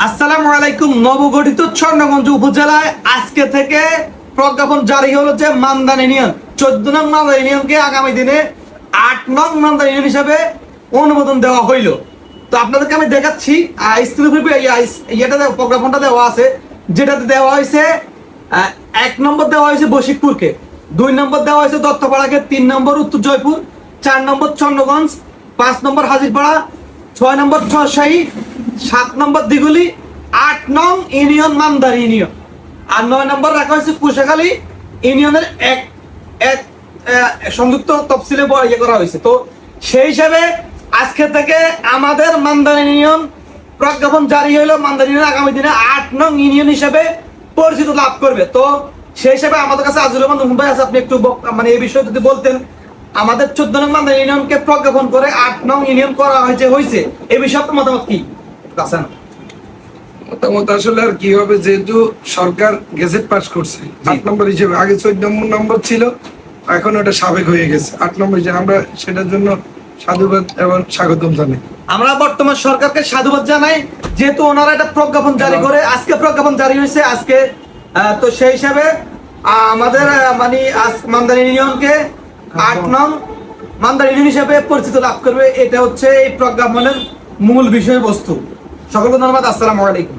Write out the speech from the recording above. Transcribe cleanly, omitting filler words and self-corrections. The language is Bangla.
আসসালামু আলাইকুম। নবগঠিত স্বর্ণগঞ্জ উপজেলায় আজকে থেকে প্রজ্ঞাপন জারি হলো যে মান্দান ইউনিয়ন 14 নং মান্দান ইউনিয়নকে আগামী দিনে 8 নং মান্দান ইউনিয়ন হিসাবে অনুমোদন দেওয়া হইল। তো আপনাদেরকে আমি দেখাচ্ছি প্রজ্ঞাপনটা দেওয়া আছে, যেটাতে দেওয়া হয়েছে 1 নম্বর দেওয়া হয়েছে বশিকপুরকে, 2 নম্বর দেওয়া হয়েছে দত্তপাড়াকে, 3 নম্বর উত্তর জয়পুর, 4 নম্বর চন্দ্রগঞ্জ, 5 নম্বর হাজিরপাড়া, 6 নম্বর ছয়শাহী, 7 নম্বর দিগুলি, 8 নং ইউনিয়ন মান্দার ইউনিয়ন, আর 9 নম্বর রাখা হয়েছে কুশাখালী ইউনিয়নের এক এক সংযুক্ত তফসিলে করা হয়েছে। তো সেই হিসাবে আজকে থেকে আমাদের মান্দার ইউনিয়ন প্রজ্ঞাপন জারি হইলো। মান্দার ইউনিয়ন আগামী দিনে 8 নং ইউনিয়ন হিসেবে পরিচিত লাভ করবে। তো সেই হিসাবে আমাদের কাছে আজুর রহমান মুম্বাই আছে, আপনি একটু মানে এই বিষয়ে যদি বলতেন, আমাদের 14 নং মান্দার ইউনিয়নকে প্রজ্ঞাপন করে 8 নং ইউনিয়ন করা হয়েছে এই বিষয়ে আপনার মতামত কি? মতামত আসলে আর কি হবে, যেহেতু সরকার গেজেট পাস করছে 8 নম্বর হিসেবে, আগে 14 নম্বর ছিল, এখন ওটা সাবেক হয়ে গেছে 8 নম্বর হিসেবে। আমরা সেটার জন্য সাধুবাদ এবং স্বাগতম জানাই। আমরা বর্তমান সরকারকে সাধুবাদ জানাই, যেহেতু ওনারা একটা প্রজ্ঞাপন জারি করে, আজকে প্রজ্ঞাপন জারি হয়েছে আজকে। তো সেই হিসাবে আমাদের মানে মান্দার ইউনিয়নকে 8 নং মান্দার ইউনিয়ন হিসেবে পরিচিত লাভ করবে। এটা হচ্ছে এই প্রজ্ঞাপনের মূল বিষয়বস্তু। সকলকে ধন্যবাদ। আসসালামু আলাইকুম।